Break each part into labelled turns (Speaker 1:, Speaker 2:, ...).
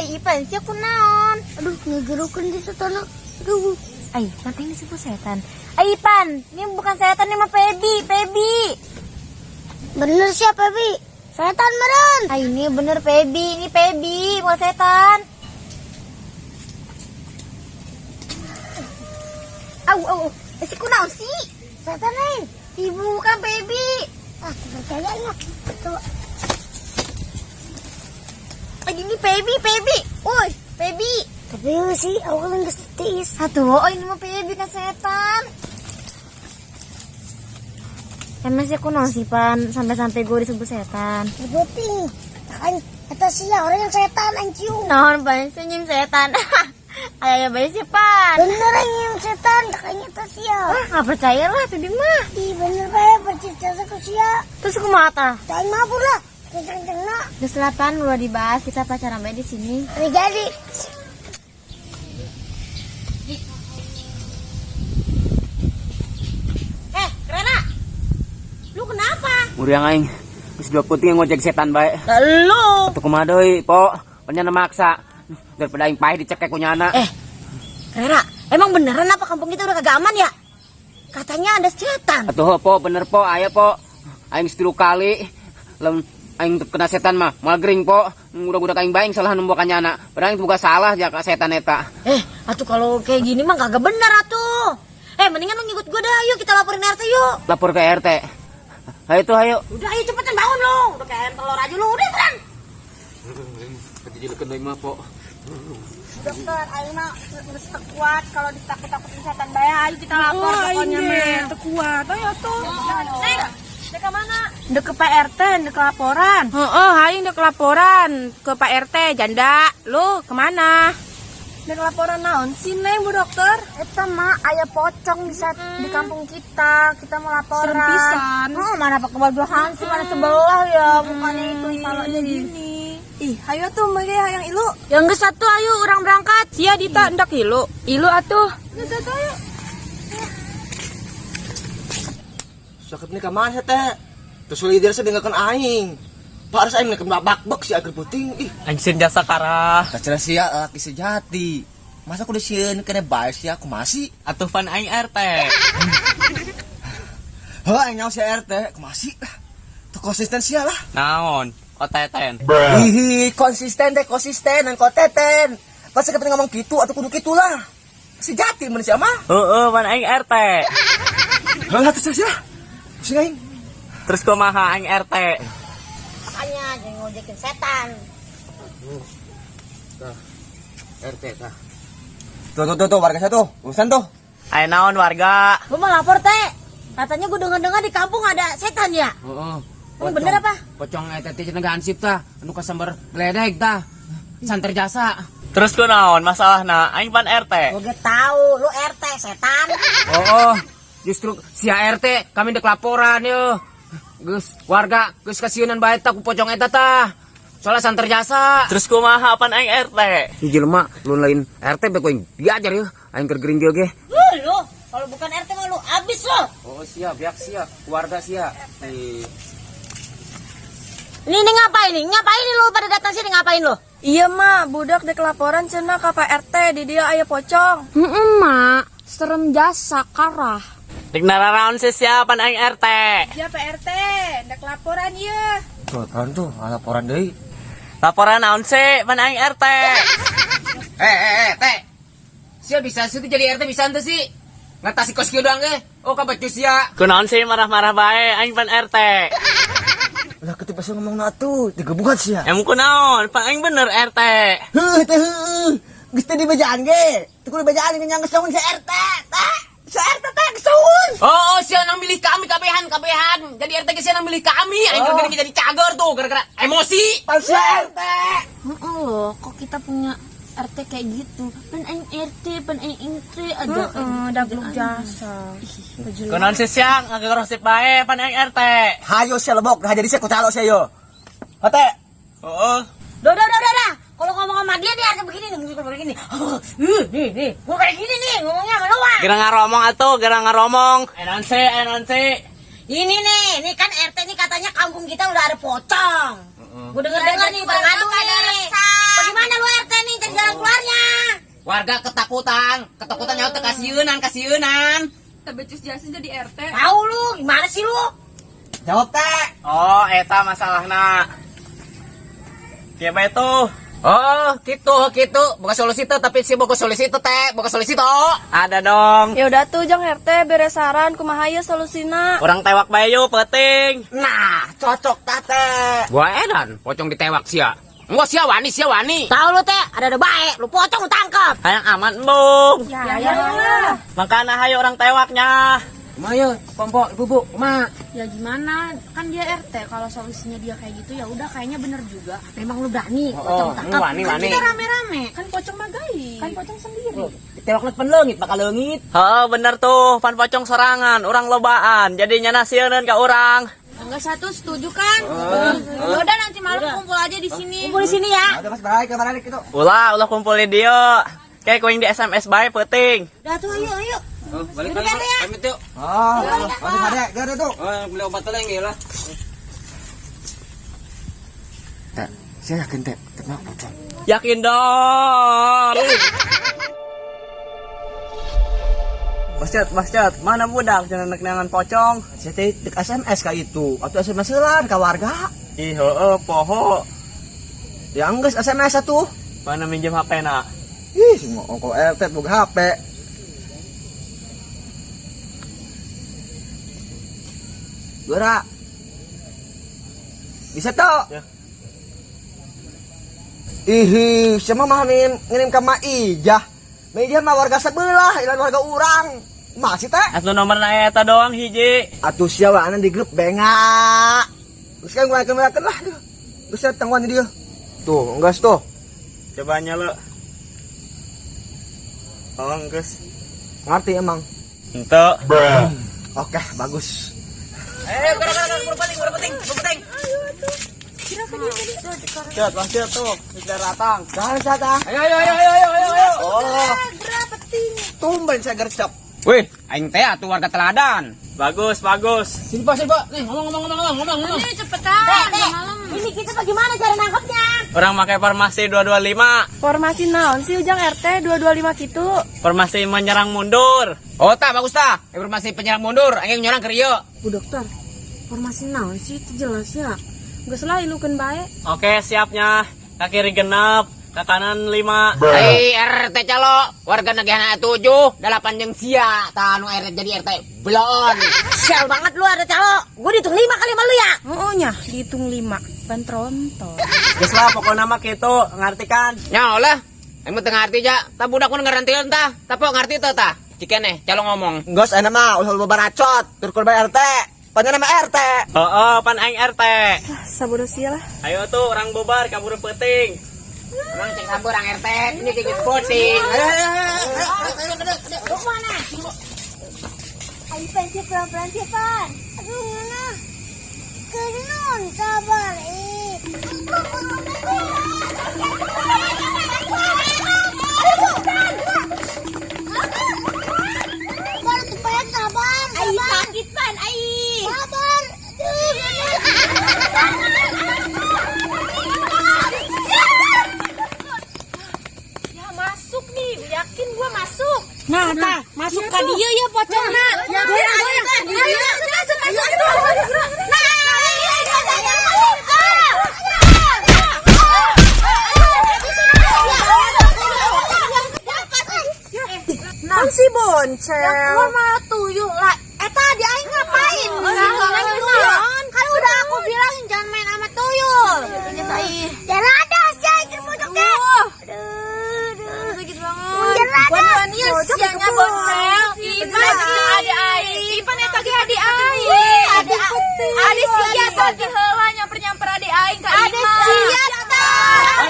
Speaker 1: Ipan sih aku naon.
Speaker 2: Aduh, ngegerukan di sana. Aduh.
Speaker 1: Ay, nanti ini disebut setan. Ay, Ipan, ini bukan setan, ini mah Pebi.
Speaker 2: Bener siapa, Bi? Setan meren.
Speaker 1: Ay, ini bener Pebi, bukan setan. Au. Si kunaon sih?
Speaker 2: Setan nih.
Speaker 1: Ibu bukan Pebi.
Speaker 2: Ah, percaya ya. Coba.
Speaker 1: Ay, ini Pebi. Uy, Pebi.
Speaker 2: Tapi sih, aku kan gak tiis.
Speaker 1: Aduh, oh ini mah Pebi kan setan. Emang sih aku naon sih, Pan, sampai gue disebut setan.
Speaker 2: Betul. Kan kata sia orang yang setan anjing.
Speaker 1: Naon, Pan, senyum setan. Ayah bayi sih, Pan.
Speaker 2: Bener yang setan, kayaknya kata sia.
Speaker 1: Nggak percaya lah, Pebi mah.
Speaker 2: Ih, bener bae percaya ke sia.
Speaker 1: Terus aku mata.
Speaker 2: Jangan mabur lah. Kenceng-kenceng nak.
Speaker 1: Terus 8 udah dibahas, kita pacaran bae di sini.
Speaker 2: Jadi.
Speaker 1: Rena, lu kenapa?
Speaker 3: Muriang aing geus dua putih ngojek setan bae.
Speaker 1: Lu.
Speaker 3: Atuh kumaha deui, Po? Panya maksa. Daripada aing paeh dicekek ku nyana.
Speaker 1: Rena, emang beneran apa kampung kita udah kagak aman ya? Katanya ada setan.
Speaker 3: Atuh Po, bener Po, aya Po. Aing 10 kali lamun aing kena setan mah moal gering Po. Udah aing bae salah nembok ka nyana. Padahal itu bukan salah ya ka setan eta.
Speaker 1: Atuh kalau kayak gini mah kagak bener atuh. Mendingan lu ngikut gue dah, yuk kita laporin RT yuk.
Speaker 3: Lapor ke RT. Ayo tuh, ayo.
Speaker 1: Udah ayo cepetan bangun lu. Udah kayak telur aja lu, udah kan.
Speaker 3: Kejadian mah Po.
Speaker 1: Dokter, ayo mah harus kuat kalau ditakut-takutin setan bae. Ayo kita lapor pokoknya mah.
Speaker 4: Kuat, ayo tuh.
Speaker 1: Dek ke mana? Dek ke Pak RT, dek ke laporan.
Speaker 4: Aing udah ke laporan ke Pak RT, janda. Lu kemana? Dek laporan naon sih, Neng, Bu Dokter?
Speaker 1: Eta mah aya pocong di kampung kita. Kita mau laporan.
Speaker 4: Serem pisan.
Speaker 1: Mana pakai baju hansi, mana sebelah ya. Bukannya itu
Speaker 4: Palanya gini. Ih, ayo tuh mereka hayang ilu.
Speaker 1: Yang ke satu ayo orang berangkat.
Speaker 4: Sia Dita hendak ilu. Ilu atuh.
Speaker 1: Yang satu ayo.
Speaker 5: Sakit nih kemana teh? Terus lidir saya dengarkan aing. Pak harus aing nekan bak si agar puting. Ih,
Speaker 3: Aing sieun jasa karah.
Speaker 5: kacira sia laki sejati. Masa aku disieun kena bae sia aku masih.
Speaker 3: Atuh pan aing RT.
Speaker 5: Heuh aing nyaho si RT, aku masih. Tuh konsisten sia lah.
Speaker 3: Naon? Oteten.
Speaker 5: Ih, konsisten dan koteten. Pasti kepengen ngomong gitu atau kudu gitu lah. Sejati manusia mah.
Speaker 3: Pan aing RT.
Speaker 5: Heuh atuh sia. Pusing aing.
Speaker 3: Terus kumaha aing RT?
Speaker 1: Makanya jangan ngojekin setan.
Speaker 5: RT tah. Tuh warga satu. Urusan tuh.
Speaker 3: Ayo naon warga?
Speaker 1: Gue mau lapor teh. Katanya gue dengar di kampung ada setan ya. Emang bener apa?
Speaker 3: Pocong eta teh cenah gansip tah, anu kasambar gledek tah. Santer jasa.
Speaker 6: Terus ku naon masalahna? Aing pan RT.
Speaker 1: Gue tahu, lu RT setan.
Speaker 3: Justru si RT kami dek laporan yo. Geus warga geus kasieunan bae tah ku pocong eta tah. Soalnya santer jasa.
Speaker 6: Terus kumaha pan aing RT?
Speaker 3: Ieu jelema lu lain RT bae ku aing diajar yo. Aing keur gering ge.
Speaker 1: Lu, kalau bukan RT mah lu abis lu.
Speaker 3: Oh siap, keluarga siap.
Speaker 1: Ini ngapain nih? Ngapain nih lu pada datang sini ngapain lu?
Speaker 4: Iya, Mak, budak dek laporan cenah ka Pak RT di dia aya pocong.
Speaker 1: Mak, serem jasa karah.
Speaker 6: Dik nararaon sih siapa aing RT?
Speaker 4: Ya Pak RT, dek laporan ieu.
Speaker 5: Tuh, tuh, laporan deui.
Speaker 6: Laporan naon sih pan aing RT?
Speaker 3: Teh. Sia bisa situ jadi RT bisa ente sih. Ngatasi kos kieu doang ge. Oh ka baju sia.
Speaker 6: Kunaon sih marah-marah bae aing pan RT?
Speaker 5: Lah ketipa saya ngomong natuh, digebukan sia.
Speaker 6: Emang kunaon? Pan aing bener RT.
Speaker 5: Heuh. Geus teh di bajaan ge. Teu kudu bajaan yang geus si RT. Teh. Si RT teh geus
Speaker 3: Oh, sia nang milih kami kabehan. Jadi RT ge sia nang milih kami. Aing gering jadi cager tuh gara-gara emosi.
Speaker 5: Pan si RT.
Speaker 1: Loh, kok kita punya RT kayak gitu? Pan aing RT, pan aing RT ada
Speaker 4: Dabluk jasa.
Speaker 6: Kunaon sih siang ngagorosip bae pan aing RT?
Speaker 5: Hayo sia lebok, dah jadi sia ku calo sia yo. Hate.
Speaker 6: Heeh.
Speaker 1: Udah. Kalau ngomong sama dia harus begini nih. Nih. Gua kayak gini nih ngomongnya sama lu.
Speaker 6: Gerang ngaromong atuh, gerang ngaromong. Enon sih.
Speaker 1: Ini nih kan RT nih katanya kampung kita udah ada pocong. Gue denger nih pada ngadu nih. Bagaimana lu RT
Speaker 2: jalan keluarnya.
Speaker 3: Warga ketakutan nyawa teh kasieun.
Speaker 4: Tebecus jasa jadi RT.
Speaker 2: Tahu lu, gimana sih lu?
Speaker 5: Jawab teh.
Speaker 6: Oh, eta masalahna. Kieu bae tuh.
Speaker 3: Oh, gitu. Bukan solusi teh tapi sih boga solusi teh, boga solusi toh.
Speaker 6: Ada dong.
Speaker 4: Ya udah tuh jang RT beres saran kumaha ieu solusina.
Speaker 6: Urang tewak bae yuk, penting.
Speaker 5: Nah, cocok teh.
Speaker 3: Gua edan, pocong ditewak sia. Enggak sia wani.
Speaker 2: Tahu lu teh, ada baik, lu pocong lu tangkap.
Speaker 6: Hayang aman, Bung.
Speaker 4: Ya.
Speaker 6: Makana hayo orang tewaknya.
Speaker 3: Kumaha pompo ibu kumaha?
Speaker 4: Ya gimana? Kan dia RT. Kalau solusinya dia kayak gitu ya udah kayaknya bener juga.
Speaker 2: Memang lu berani,
Speaker 3: Oh,
Speaker 2: pocong tangkap.
Speaker 3: wani.
Speaker 4: Kita rame-rame. Kan pocong magai. Kan pocong sendiri.
Speaker 3: Ditewak penleungit bakal leungit.
Speaker 6: Heeh, bener tuh. Pan pocong sorangan, orang lobaan. Jadinya nasieun ka urang.
Speaker 4: Enggak satu setuju kan? Ya udah nanti malam kumpul aja di sini.
Speaker 2: Kumpul di sini ya.
Speaker 5: Udah Mas baik kabar gitu.
Speaker 6: Ulah kumpul di dieu. Kayak kuing di SMS bae penting.
Speaker 2: Udah tuh, ayo.
Speaker 3: Oh, balik pamit yuk.
Speaker 5: Oh, masih ada, gak tuh.
Speaker 3: Oh, beli obat lagi lah. Teh, saya yakin teh, kenapa pocong?
Speaker 6: Yakin dong. Mas Cat, mana budak jangan nengan pocong?
Speaker 5: Saya teh dek SMS ka itu, atau SMS lah ka warga.
Speaker 6: Ih, heueuh, poho.
Speaker 5: Ya geus SMS atuh.
Speaker 6: Mana minjem HP na?
Speaker 5: Ih, semua ongko RT boga HP. Gora. Bisa toh?
Speaker 6: Ya.
Speaker 5: Ih, siapa mah ngirim ke Maijah. Maijah mah warga sebelah, ilan warga urang. Masih teh?
Speaker 6: Atuh nomorna eta doang hiji.
Speaker 5: Atuh siapa anan di grup benga. Terus kan gue akan lah. Terus saya tangguan dia. Tuh, enggak tuh.
Speaker 6: Coba nyala. Oh, geus.
Speaker 5: Ngerti emang.
Speaker 6: Henteu.
Speaker 5: Oke, bagus.
Speaker 3: Berpenting.
Speaker 6: Cat, Mas Cat tuh, sudah datang.
Speaker 5: Jangan sata.
Speaker 3: Ayo.
Speaker 5: Oh. Tumben saya gercep.
Speaker 3: Wih, aing teh atuh warga teladan.
Speaker 6: Bagus.
Speaker 3: Sini Pak. Nih, ngomong.
Speaker 4: Ini cepetan. Malam.
Speaker 2: Ini kita bagaimana cara nangkapnya?
Speaker 6: Orang pakai formasi 225.
Speaker 4: Formasi naon sih ujang RT 225 gitu.
Speaker 6: Formasi menyerang mundur.
Speaker 3: Oh, bagus tah. Informasi penyerang mundur, aing nyerang ke Rio.
Speaker 4: Bu dokter, formasi naon sih itu jelas ya. Geus lah ilukeun bae.
Speaker 6: Oke, siapnya. Ke kiri genep, ke kanan 5.
Speaker 3: Hei RT calo, warga negara 7, 8 jeung sia, tah anu RT jadi RT belon.
Speaker 2: Sial banget lu ada calo. Gue dihitung 5 kali sama lu ya.
Speaker 4: Oh nya, dihitung 5. Ban tronton.
Speaker 6: Geus lah pokoknya mah kitu, ngarti kan?
Speaker 3: Nya lah, aing mah teu ngarti ja, tah budak mun ngarantian tah, tapi ngarti teh tah. Cikeneh, calo ngomong.
Speaker 5: Gos enak mah ulah baracot. Tur korban RT. Panjang nama RT.
Speaker 6: Pan aing RT.
Speaker 4: Sabodo sia lah.
Speaker 6: Ayo tuh, orang bubar kabur penting.
Speaker 3: Emang cek sabur ang RT, ini dikit puting.
Speaker 2: Lu mana? Ayo pensi pelan-pelan sih, Pan. Aduh, mana? Kenon, sabar. Sabar, cepat, sabar. Ayo sakit, Pan. Ayo. Sabar.
Speaker 4: Ya masuk nih, yakin gua masuk.
Speaker 2: Nah, masuk ke dia ya pocongna.
Speaker 4: Ya, Nah, si boncel.
Speaker 2: Gua malah tuyul lah. Eta di aing ngapain? Kan udah aku bilangin jangan main sama tuyul. Jangan ada si aing pojok teh. Aduh, sakit banget.
Speaker 4: Beneran ieu sianya boncel. Ipan adi aing. Ipan eta ge adi aing. Adi sia tadi heula nyamper adi aing ka
Speaker 2: Ada siap tah.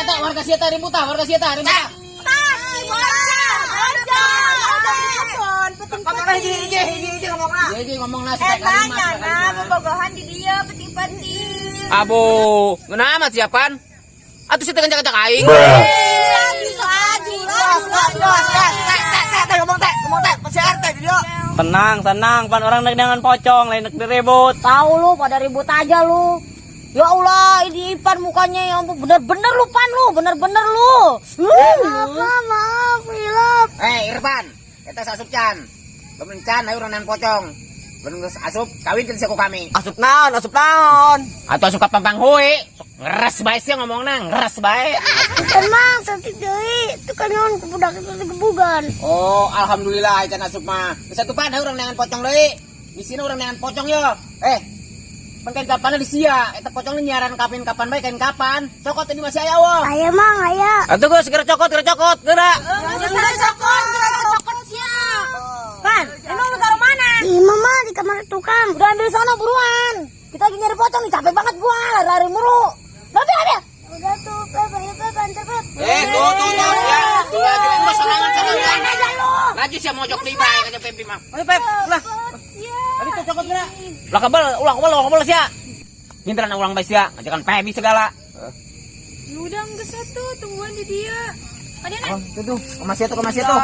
Speaker 3: Teh, warga sia teh ribut tah, warga sia teh ribut tah. Jadi ngomong nasi kayak
Speaker 4: bobogohan di dia penting-penting.
Speaker 3: Abu, ngena amat siapan? Atuh sih tekan cak aing.
Speaker 6: Tenang, pan orang dengan pocong, lain diribut.
Speaker 2: Tahu lu pada ribut aja lu. Ya Allah, ini Ipan mukanya ya ampun, bener-bener lu Pan lu, bener-bener lu. Maaf, hilap.
Speaker 3: Irfan, kita asup can. Belum can, ayo orang nan pocong. Belum asup, kawin kan siku kami.
Speaker 5: Asup naon, asup naon.
Speaker 3: Atau asup kapang panghui. Ngeres bae sih ngomong nang, ngeres bae.
Speaker 2: Bukan mang, cantik deui. Itu kan nyon kebudak itu kebugan.
Speaker 3: Oh, alhamdulillah ikan asup mah. Bisa tuh pada orang dengan pocong deui. Di sini orang dengan pocong yo. Pengen kapan di sia, eta pocong nyaran kapan bae kain kapan. Cokot ini masih aya wo.
Speaker 2: Aya mang, aya.
Speaker 3: Atuh geus segera cokot, geura.
Speaker 2: Cokot sia. Pan, emang lu taruh mana? Di mama di kamar tukang. Udah ambil sana buruan. Kita lagi nyari pocong nih, capek banget gua, lari mulu. Ambil. Udah tuh, banter, Pep.
Speaker 3: Tuh ya. Tuh jangan serangan. Laju sia mojok di bae ka Pep mah. Ayo Pep, lah. Tadi tuh cokot geura. Ulah kabel sia. Hintaran ulang bae sia, ajakan Pebi segala.
Speaker 4: Udah enggak satu, tungguan di dia. Ada
Speaker 3: Tuh, masih tuh.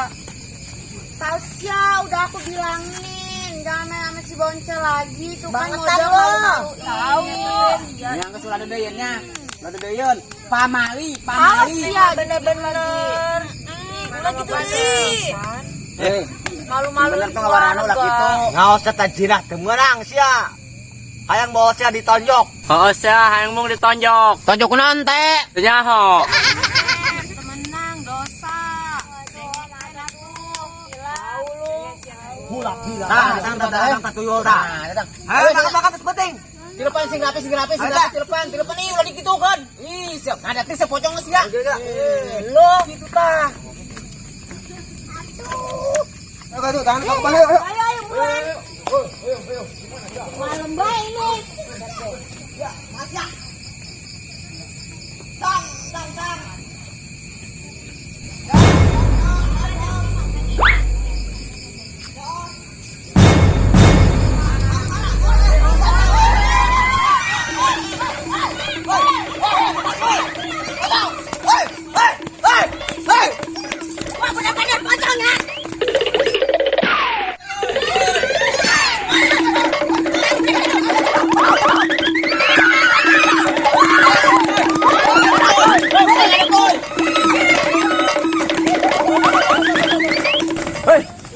Speaker 2: Tahu sia, udah aku bilangin. Jangan main sama si Boncel lagi. Tuh kan
Speaker 1: Bangetan
Speaker 2: modal
Speaker 1: lo.
Speaker 2: tahu.
Speaker 3: Yang ke sudah ada deyeunnya. Ada deyeun. Pamali.
Speaker 2: Sia, bener-bener.
Speaker 4: udah gitu nih.
Speaker 2: Malu-malu
Speaker 3: bener tuh ngawarana ulah kitu.
Speaker 5: Ngaos kata jinah teu meurang sia. Hayang bawa sia ditonjok.
Speaker 6: Oh sia, hayang mung ditonjok.
Speaker 3: Tonjok kunaon teh?
Speaker 6: Teu nyaho.
Speaker 4: Menang dosa.
Speaker 5: Hulak gila.
Speaker 3: Datang tuyul tah. Datang.
Speaker 5: Ayo makan sepenting.
Speaker 3: Tilepan sing rapi tilepan ih ulah dikitukeun. Ih, siap ngadat teh sepocong geus ya. Lo kitu tah.
Speaker 5: Ayo tahan kembali.
Speaker 2: Ayo, buruan. Malam bae ini.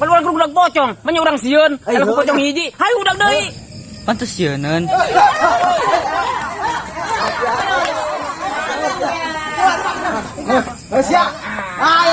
Speaker 3: Keluar grup udah pocong, menyurang sieun. Kalau pocong hiji, hayu udah deui.
Speaker 6: Pantes sieun.
Speaker 5: Sia. Ayo